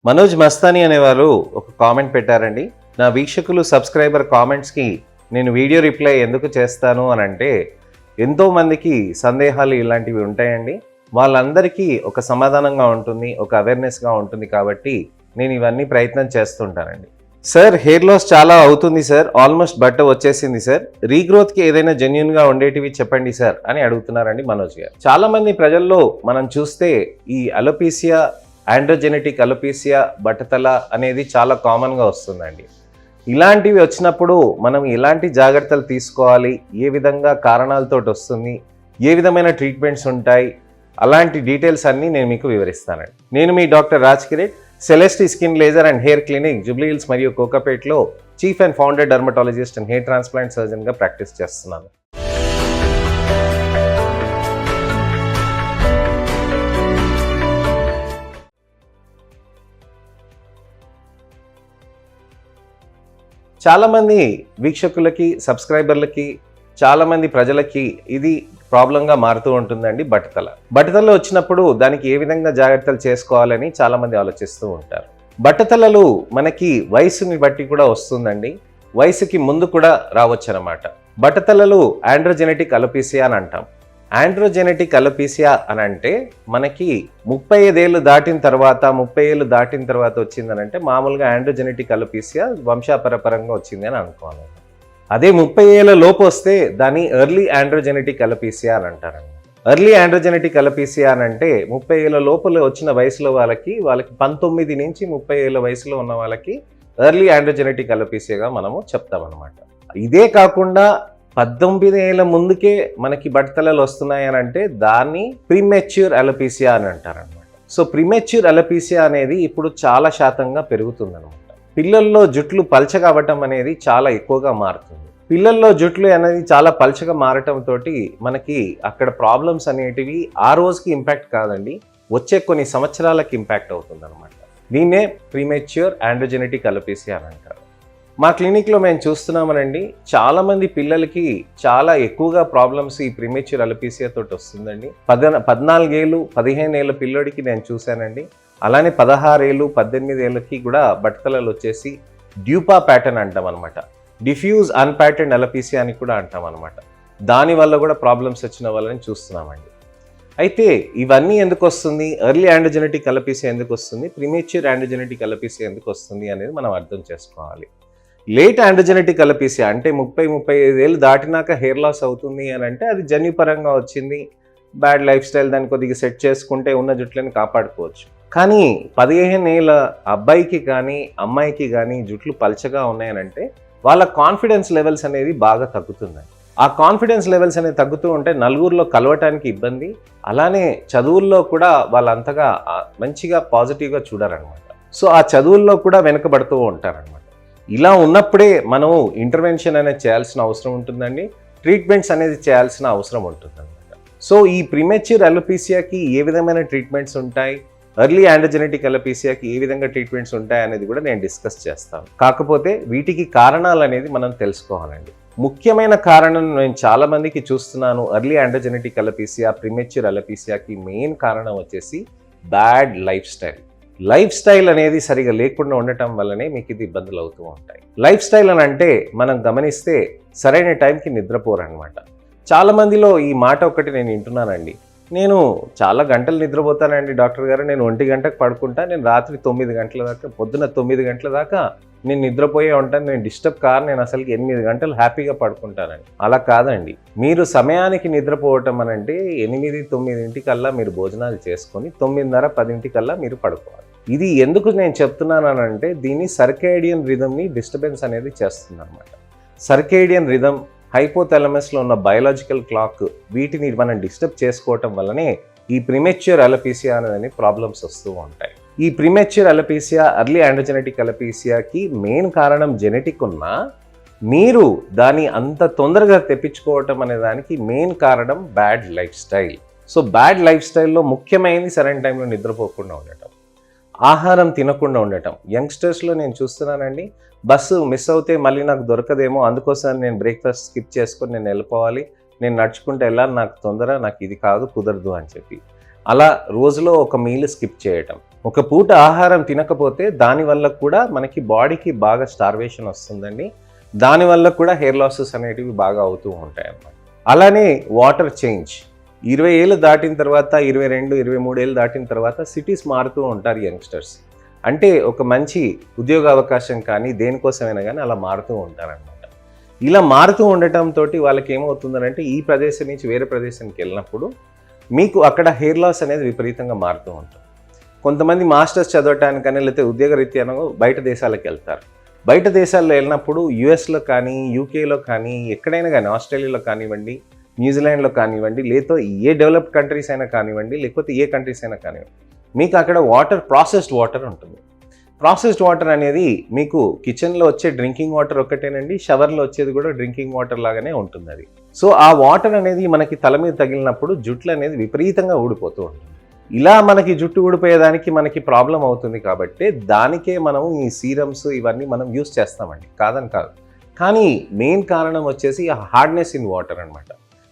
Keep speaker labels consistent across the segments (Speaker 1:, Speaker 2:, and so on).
Speaker 1: మనోజ్ మస్తానీ అనేవారు ఒక కామెంట్ పెట్టారండి. నా వీక్షకులు సబ్స్క్రైబర్ కామెంట్స్కి నేను వీడియో రిప్లై ఎందుకు చేస్తాను అని అంటే, ఎంతోమందికి సందేహాలు ఇలాంటివి ఉంటాయండి. వాళ్ళందరికీ ఒక సమాధానంగా ఉంటుంది, ఒక అవేర్నెస్గా ఉంటుంది. కాబట్టి నేను ఇవన్నీ ప్రయత్నం చేస్తుంటానండి. సార్, హెయిర్ లాస్ చాలా అవుతుంది సార్, ఆల్మోస్ట్ బట్ట వచ్చేసింది సార్, రీగ్రోత్కి ఏదైనా జెన్యున్గా ఉండేటివి చెప్పండి సార్ అని అడుగుతున్నారండి మనోజ్ గారు. చాలామంది ప్రజల్లో మనం చూస్తే ఈ అలోపీసియా, ఆండ్రోజెనెటిక్ అలోపీసియా, బట్టతల అనేది చాలా కామన్గా వస్తుందండి. ఇలాంటివి వచ్చినప్పుడు మనం ఎలాంటి జాగ్రత్తలు తీసుకోవాలి, ఏ విధంగా కారణాలతోటి వస్తుంది, ఏ విధమైన ట్రీట్మెంట్స్ ఉంటాయి, అలాంటి డీటెయిల్స్ అన్నీ నేను మీకు వివరిస్తానండి. నేను మీ doctor Raj Kireet, Celestee skin laser and hair clinic, Jubilee Hills మరియు కోకాపేట్లో chief and founder dermatologist and hair transplant సర్జన్గా ప్రాక్టీస్ చేస్తున్నాను. చాలామంది వీక్షకులకి, సబ్స్క్రైబర్లకి, చాలామంది ప్రజలకి ఇది ప్రాబ్లంగా మారుతూ ఉంటుందండి బట్టతల వచ్చినప్పుడు దానికి ఏ విధంగా జాగ్రత్తలు చేసుకోవాలని చాలామంది ఆలోచిస్తూ ఉంటారు. బట్టతలలు మనకి వయసుని బట్టి కూడా వస్తుందండి, వయసుకి ముందు కూడా రావచ్చు అన్నమాట. బట్టతలలు ఆండ్రోజెనెటిక్ అలోపీసియా అని అంటాం. ఆండ్రోజెనెటిక్ అలోపీసియా అని అంటే మనకి 35 ఏళ్ళు దాటిన తర్వాత వచ్చిందనంటే మామూలుగా ఆండ్రోజెనెటిక్ అలోపీసియా వంశాపరపరంగా వచ్చింది అని అనుకోవాలి. అదే 30 ఏళ్ళ లోపు వస్తే దాన్ని ఎర్లీ ఆండ్రోజెనెటిక్ అలోపీసియా అని అంటారండి. ఎర్లీ ఆండ్రోజెనెటిక్ అలోపీసియా అని అంటే 30 ఏళ్ళ లోపల వచ్చిన వయసులో వాళ్ళకి 19 నుంచి 30 ఏళ్ళ వయసులో ఉన్న వాళ్ళకి ఎర్లీ ఆండ్రోజెనెటిక్ అలోపీసియాగా మనము చెప్తామన్నమాట. ఇదే కాకుండా 18 ఏళ్ళ ముందుకే మనకి బట్టతలలు వస్తున్నాయి అని అంటే దాన్ని ప్రీమెచ్యూర్ అలోపీసియా అని అంటారనమాట. సో ప్రీమెచ్యూర్ అలోపీసియా అనేది ఇప్పుడు చాలా శాతంగా పెరుగుతుందన్నమాట. పిల్లల్లో జుట్లు పల్చగా అవ్వటం అనేది చాలా ఎక్కువగా మారుతుంది. పిల్లల్లో జుట్లు అనేది చాలా పల్చగా మారటంతో మనకి అక్కడ ప్రాబ్లమ్స్ అనేటివి ఆ రోజుకి ఇంపాక్ట్ కాదండి, వచ్చే కొన్ని సంవత్సరాలకి ఇంపాక్ట్ అవుతుంది అనమాట. దీన్నే ప్రీమెచ్యూర్ ఆండ్రోజెనెటిక్ అలోపీసియా అని అంటారు. మా క్లినిక్లో మేము చూస్తున్నామనండి, చాలామంది పిల్లలకి చాలా ఎక్కువగా ప్రాబ్లమ్స్ ఈ ప్రీమెచ్యూర్ అలోపీసియా తోటి వస్తుందండి. 14 ఏళ్ళు 15 ఏళ్ళ పిల్లోడికి నేను చూశానండి. అలానే 16 ఏళ్ళు 18 ఏళ్ళకి కూడా బట్టతలలు వచ్చేసి డ్యూపా ప్యాటర్న్ అంటాం అనమాట. డిఫ్యూజ్ అన్ప్యాటర్న్ అలోపీసియా అని కూడా అంటాం అనమాట. దానివల్ల కూడా ప్రాబ్లమ్స్ వచ్చిన వాళ్ళని చూస్తున్నామండి. అయితే ఇవన్నీ ఎందుకు వస్తుంది, ఎర్లీ ఆండ్రోజెనెటిక్ అలోపీసియా ఎందుకు వస్తుంది, ప్రీమెచ్యూర్ ఆండ్రోజెనెటిక్ అలోపీసియా ఎందుకు వస్తుంది అనేది మనం అర్థం చేసుకోవాలి. లేట్ ఆండ్రోజెనెటిక్ అలోపీసియా అంటే 30-35 ఏళ్ళు దాటినాక హెయిర్ లాస్ అవుతుంది అని అంటే అది జన్యుపరంగా వచ్చింది, బ్యాడ్ లైఫ్ స్టైల్, దాన్ని కొద్దిగా సెట్ చేసుకుంటే ఉన్న జుట్లని కాపాడుకోవచ్చు. కానీ 15 ఏళ్ళ అబ్బాయికి కానీ అమ్మాయికి కానీ జుట్లు పల్చగా ఉన్నాయనంటే వాళ్ళ కాన్ఫిడెన్స్ లెవెల్స్ అనేది బాగా తగ్గుతుందండి. ఆ కాన్ఫిడెన్స్ లెవెల్స్ అనేది తగ్గుతూ ఉంటే నలుగురిలో కలవటానికి ఇబ్బంది, అలానే చదువుల్లో కూడా వాళ్ళంతగా మంచిగా పాజిటివ్గా చూడారనమాట. సో ఆ చదువుల్లో కూడా వెనుకబడుతూ ఉంటారనమాట. ఇలా ఉన్నప్పుడే మనం ఇంటర్వెన్షన్ అనేది చేయాల్సిన అవసరం ఉంటుందండి, ట్రీట్మెంట్స్ అనేది చేయాల్సిన అవసరం ఉంటుందన్నమాట. సో ఈ ప్రీమెచ్యూర్ అలోపీసియాకి ఏ విధమైన ట్రీట్మెంట్స్ ఉంటాయి, ఎర్లీ ఆండ్రోజెనెటిక్ అలోపీసియాకి ఏ విధంగా ట్రీట్మెంట్స్ ఉంటాయి అనేది కూడా నేను డిస్కస్ చేస్తాను. కాకపోతే వీటికి కారణాలు అనేది మనం తెలుసుకోవాలండి. ముఖ్యమైన కారణం నేను చాలా మందికి చూస్తున్నాను, ఎర్లీ ఆండ్రోజెనెటిక్ అలోపీసియా, ప్రీమెచ్యూర్ అలోపీసియాకి మెయిన్ కారణం వచ్చేసి బ్యాడ్ లైఫ్ స్టైల్ అనేది సరిగా లేకుండా ఉండటం వల్లనే మీకు ఇది ఇబ్బందులు అవుతూ ఉంటాయి. లైఫ్ స్టైల్ అని అంటే మనం గమనిస్తే సరైన టైంకి నిద్రపోరనమాట. చాలామందిలో ఈ మాట ఒకటి నేను వింటున్నానండి, నేను చాలా గంటలు నిద్రపోతానండి డాక్టర్ గారు, నేను 1 గంటకు పడుకుంటా, నేను రాత్రి 9 గంటల దాకా, పొద్దున 9 గంటల దాకా నేను నిద్రపోయే ఉంటాను, నేను డిస్టర్బ్ కారు, నేను అసలు 8 గంటలు హ్యాపీగా పడుకుంటానండి. అలా కాదండి, మీరు సమయానికి నిద్రపోవటం అని అంటే 8-9 మీరు భోజనాలు చేసుకొని 9:30-10 మీరు పడుకోవాలి. ఇది ఎందుకు నేను చెప్తున్నానంటే దీన్ని సర్కేడియన్ రిథమ్ని డిస్టర్బెన్స్ అనేది చేస్తుంది అనమాట. సర్కేడియన్ రిథమ్, హైపోథాలమస్లో ఉన్న బయాలజికల్ క్లాక్, వీటిని మనం డిస్టర్బ్ చేసుకోవటం వల్లనే ఈ ప్రీమెచ్యూర్ అలోపీసియా అనేది ప్రాబ్లమ్స్ వస్తూ ఉంటాయి. ఈ ప్రీమెచ్యూర్ అలోపీసియా, ఎర్లీ ఆండ్రోజెనెటిక్ అలోపీసియాకి మెయిన్ కారణం జెనెటిక్ ఉన్నా మీరు దాన్ని అంత తొందరగా తెప్పించుకోవటం అనే దానికి మెయిన్ కారణం bad life style. So bad life స్టైల్లో ముఖ్యమైనది సరైన టైంలో నిద్రపోకుండా ఉండటం, ఆహారం తినకుండా ఉండటం. యంగ్స్టర్స్లో నేను చూస్తున్నానండి, బస్సు మిస్ అవుతే మళ్ళీ నాకు దొరకదేమో, అందుకోసం నేను బ్రేక్ఫాస్ట్ స్కిప్ చేసుకొని నేను వెళ్ళిపోవాలి, నేను నడుచుకుంటూ వెళ్ళాలి, నాకు తొందర, నాకు ఇది కాదు, కుదరదు అని చెప్పి అలా రోజులో ఒక మీల్ స్కిప్ చేయటం. ఒక పూట ఆహారం తినకపోతే దానివల్ల కూడా మనకి బాడీకి బాగా స్టార్వేషన్ వస్తుందండి. దానివల్ల కూడా హెయిర్ లాసెస్ అనేటివి బాగా అవుతూ ఉంటాయి అన్నమాట. అలానే వాటర్ చేంజ్. 20 ఏళ్ళు దాటిన తర్వాత 22, 23 ఏళ్ళు దాటిన తర్వాత సిటీస్ మారుతూ ఉంటారు యంగ్స్టర్స్. అంటే ఒక మంచి ఉద్యోగ అవకాశం కానీ దేనికోసమైనా కానీ అలా మారుతూ ఉంటారనమాట. ఇలా మారుతూ ఉండటంతో వాళ్ళకి ఏమవుతుందంటే ఈ ప్రదేశం నుంచి వేరే ప్రదేశానికి వెళ్ళినప్పుడు మీకు అక్కడ హెయిర్ లాస్ అనేది విపరీతంగా మారుతూ ఉంటుంది. కొంతమంది మాస్టర్స్ చదవటానికని లేకపోతే ఉద్యోగరీత్యానో బయట దేశాలకు వెళ్తారు. బయట దేశాల్లో వెళ్ళినప్పుడు యూఎస్లో కానీ, యూకేలో కానీ, ఎక్కడైనా కానీ, ఆస్ట్రేలియాలో కానివ్వండి, న్యూజిలాండ్లో కానివ్వండి, లేకపోతే ఏ డెవలప్డ్ కంట్రీస్ అయినా కానివ్వండి, లేకపోతే ఏ కంట్రీస్ అయినా కానివ్వండి, మీకు అక్కడ వాటర్ ప్రాసెస్డ్ వాటర్ ఉంటుంది. ప్రాసెస్డ్ వాటర్ అనేది మీకు కిచెన్లో వచ్చే డ్రింకింగ్ వాటర్ ఒక్కటేనండి, షవర్లో వచ్చేది కూడా డ్రింకింగ్ వాటర్ లాగానే ఉంటుంది అది. సో ఆ వాటర్ అనేది మనకి తల మీద తగిలినప్పుడు జుట్లు అనేది విపరీతంగా ఊడిపోతూ ఉంటుంది. ఇలా మనకి జుట్టు ఊడిపోయేదానికి మనకి ప్రాబ్లం అవుతుంది కాబట్టి దానికే మనం ఈ సీరమ్స్ ఇవన్నీ మనం యూస్ చేస్తామండి, కాదని కాదు. కానీ మెయిన్ కారణం వచ్చేసి హార్డ్నెస్ ఇన్ వాటర్ అనమాట.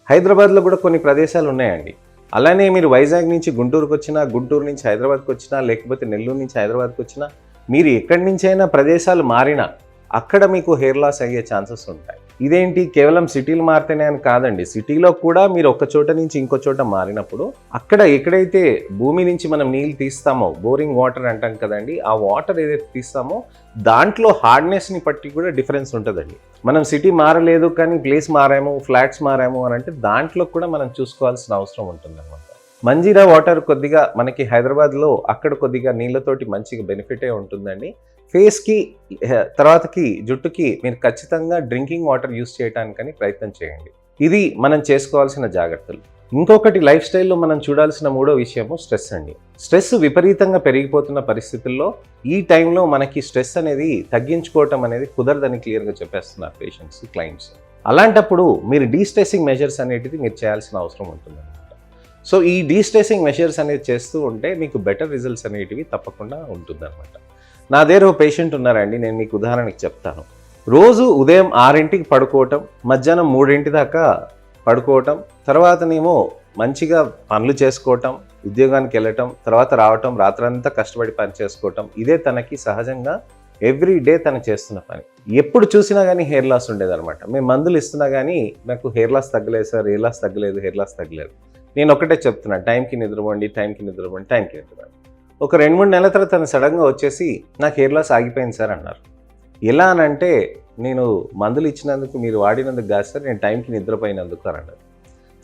Speaker 1: హైదరాబాద్లో కూడా కొన్ని ప్రదేశాలు ఉన్నాయండి. అలానే మీరు వైజాగ్ నుంచి గుంటూరుకు వచ్చినా, గుంటూరు నుంచి హైదరాబాద్కి వచ్చినా, లేకపోతే నెల్లూరు నుంచి హైదరాబాద్కి వచ్చినా, మీరు ఎక్కడి నుంచైనా ప్రదేశాలు మారినా అక్కడ మీకు హెయిర్ లాస్ అయ్యే ఛాన్సెస్ ఉంటాయి. ఇదేంటి కేవలం సిటీలు మారితేనే అని కాదండి, సిటీలో కూడా మీరు ఒక చోట నుంచి ఇంకో చోట మారినప్పుడు అక్కడ ఎక్కడైతే భూమి నుంచి మనం నీళ్ళు తీస్తామో, బోరింగ్ వాటర్ అంటాం కదండి, ఆ వాటర్ ఏదైతే తీస్తామో దాంట్లో హార్డ్నెస్ని బట్టి కూడా డిఫరెన్స్ ఉంటుందండి. మనం సిటీ మారలేదు కానీ ప్లేస్ మారాము, ఫ్లాట్స్ మారాము అని అంటే దాంట్లో కూడా మనం చూసుకోవాల్సిన అవసరం ఉంటుంది అనమాట. మంజీరా వాటర్ కొద్దిగా మనకి హైదరాబాద్లో అక్కడ కొద్దిగా నీళ్ళతోటి మంచిగా బెనిఫిటే ఉంటుందండి. ఫేస్కి తర్వాతకి జుట్టుకి మీరు ఖచ్చితంగా డ్రింకింగ్ వాటర్ యూస్ చేయడానికని ప్రయత్నం చేయండి. ఇది మనం చేసుకోవాల్సిన జాగ్రత్తలు. ఇంకొకటి లైఫ్ స్టైల్లో మనం చూడాల్సిన మూడో విషయము స్ట్రెస్ అండి. స్ట్రెస్ విపరీతంగా పెరిగిపోతున్న పరిస్థితుల్లో ఈ టైంలో మనకి స్ట్రెస్ అనేది తగ్గించుకోవటం అనేది కుదరదని క్లియర్గా చెప్పేస్తున్నారు పేషెంట్స్, క్లయింట్స్. అలాంటప్పుడు మీరు డీస్ట్రెస్సింగ్ మెజర్స్ అనేటివి మీరు చేయాల్సిన అవసరం ఉంటుందన్నమాట. సో ఈ డీస్ట్రెస్సింగ్ మెజర్స్ అనేది చేస్తూ ఉంటే మీకు బెటర్ రిజల్ట్స్ అనేటివి తప్పకుండా ఉంటుందన్నమాట. నా దగ్గర ఒక పేషెంట్ ఉన్నారండి, నేను మీకు ఉదాహరణకి చెప్తాను. రోజు ఉదయం 6ంటికి పడుకోవటం, మధ్యాహ్నం 3 దాకా పడుకోవటం, తర్వాతనేమో మంచిగా పనులు చేసుకోవటం, ఉద్యోగానికి వెళ్ళటం, తర్వాత రావటం, రాత్రంతా కష్టపడి పని చేసుకోవటం, ఇదే తనకి సహజంగా ఎవ్రీ డే తను చేస్తున్న పని. ఎప్పుడు చూసినా కానీ హెయిర్ లాస్ ఉండేదన్నమాట. మేము మందులు ఇస్తున్నా కానీ నాకు హెయిర్ లాస్ తగ్గలేదు సార్, హెయిర్ లాస్ తగ్గలేదు, హెయిర్ లాస్ తగ్గలేదు. నేను ఒకటే చెప్తున్నాను, టైంకి నిద్రపోండి, టైంకి నిద్రపోండి, టైంకి నిద్రపోండి. ఒక 2-3 నెలల తర్వాత తను సడన్గా వచ్చేసి నాకు హెయిర్ లాస్ ఆగిపోయింది సార్ అన్నారు. ఎలా అనంటే నేను మందులు ఇచ్చినందుకు, మీరు వాడినందుకు కాదు సార్, నేను టైంకి నిద్రపోయినందుకు అని అన్నారు.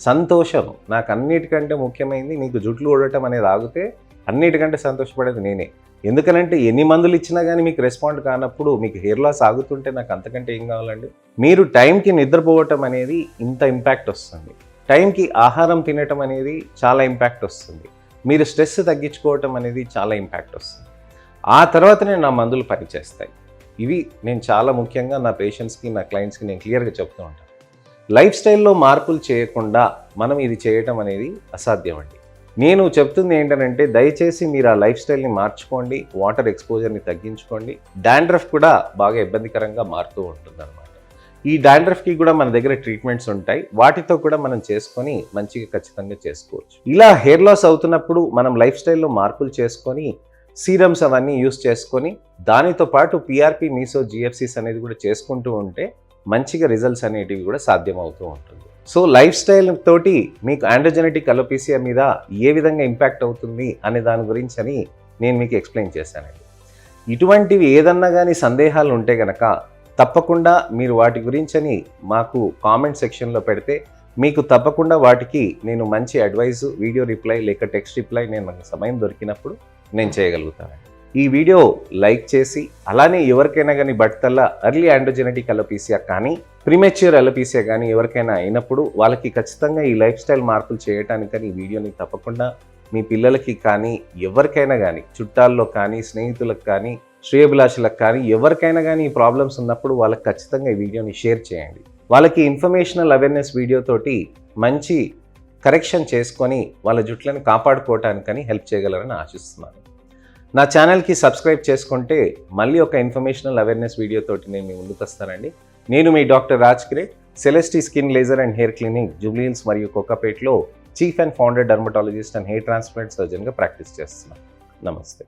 Speaker 1: సంతోషం. నాకు అన్నిటికంటే ముఖ్యమైనది నీకు జుట్లు ఊడటం అనేది ఆగితే అన్నిటికంటే సంతోషపడేది నేనే. ఎందుకనంటే ఎన్ని మందులు ఇచ్చినా కానీ మీకు రెస్పాండ్ కానప్పుడు, మీకు హెయిర్ లాస్ ఆగుతుంటే నాకు అంతకంటే ఏం కావాలండి. మీరు టైంకి నిద్రపోవటం అనేది ఇంత ఇంపాక్ట్ వస్తుంది. టైంకి ఆహారం తినటం అనేది చాలా ఇంపాక్ట్ వస్తుంది. మీరు స్ట్రెస్ తగ్గించుకోవటం అనేది చాలా ఇంపాక్ట్ వస్తుంది. ఆ తర్వాతనే నా మందులు పనిచేస్తాయి. ఇవి నేను చాలా ముఖ్యంగా నా పేషెంట్స్కి, నా క్లయింట్స్కి నేను క్లియర్గా చెప్తూ ఉంటాను. లైఫ్ స్టైల్లో మార్పులు చేయకుండా మనం ఇది చేయటం అనేది అసాధ్యం అండి. నేను చెప్తుంది ఏంటంటే దయచేసి మీరు ఆ లైఫ్ స్టైల్ని మార్చుకోండి, వాటర్ ఎక్స్పోజర్ని తగ్గించుకోండి. డాండ్రఫ్ కూడా బాగా ఇబ్బందికరంగా మారుతూ ఉంటుందన్నమాట. ఈ డాండ్రఫ్కి కూడా మన దగ్గర ట్రీట్మెంట్స్ ఉంటాయి, వాటితో కూడా మనం చేసుకొని మంచిగా ఖచ్చితంగా చేసుకోవచ్చు. ఇలా హెయిర్ లాస్ అవుతున్నప్పుడు మనం లైఫ్ స్టైల్లో మార్పులు చేసుకొని సీరమ్స్ అవన్నీ యూస్ చేసుకొని దానితో పాటు పిఆర్పి, మీసో, జిఎఫ్సిస్ అనేది కూడా చేసుకుంటూ ఉంటే మంచిగా రిజల్ట్స్ అనేటివి కూడా సాధ్యం అవుతూ ఉంటుంది. సో లైఫ్ స్టైల్ తోటి మీకు ఆండ్రోజెనెటిక్ అలోపేసియా మీద ఏ విధంగా ఇంపాక్ట్ అవుతుంది అనే దాని గురించి అని నేను మీకు ఎక్స్ప్లెయిన్ చేశానండి. ఇటువంటివి ఏదన్నా కానీ సందేహాలు ఉంటే కనుక తప్పకుండా మీరు వాటి గురించని మాకు కామెంట్ సెక్షన్లో పెడితే మీకు తప్పకుండా వాటికి నేను మంచి అడ్వైజు, వీడియో రిప్లై లేక టెక్స్ట్ రిప్లై నేను నాకు సమయం దొరికినప్పుడు నేను చేయగలుగుతాను. ఈ వీడియో లైక్ చేసి అలానే ఎవరికైనా కానీ బట్టతల్ల ఎర్లీ ఆండ్రోజెనెటిక్ అలోపేసియా కానీ ప్రీమెచ్యూర్ అలోపేసియా కానీ ఎవరికైనా అయినప్పుడు వాళ్ళకి ఖచ్చితంగా ఈ లైఫ్ స్టైల్ మార్పులు చేయడానికని ఈ వీడియోని తప్పకుండా మీ పిల్లలకి కానీ ఎవరికైనా కానీ చుట్టాల్లో కానీ స్నేహితులకు కానీ శ్రేయోభిలాషులకు కానీ ఎవరికైనా కానీ ఈ ప్రాబ్లమ్స్ ఉన్నప్పుడు వాళ్ళకి ఖచ్చితంగా ఈ వీడియోని షేర్ చేయండి. వాళ్ళకి ఇన్ఫర్మేషనల్ అవేర్నెస్ వీడియోతోటి మంచి కరెక్షన్ చేసుకొని వాళ్ళ జుట్లను కాపాడుకోవటానికని హెల్ప్ చేయగలరని ఆశిస్తున్నాను. నా ఛానల్కి సబ్స్క్రైబ్ చేసుకుంటే మళ్ళీ ఒక ఇన్ఫర్మేషనల్ అవేర్నెస్ వీడియోతోటి నేను మీ ముందుకు వస్తానండి. నేను మీ doctor Raj Kireet, Celestee skin laser and hair clinic, Jubilee Hills మరియు కోకాపేట్లో chief and founder dermatologist and hair transplant సర్జన్గా ప్రాక్టీస్ చేస్తున్నాను. నమస్తే.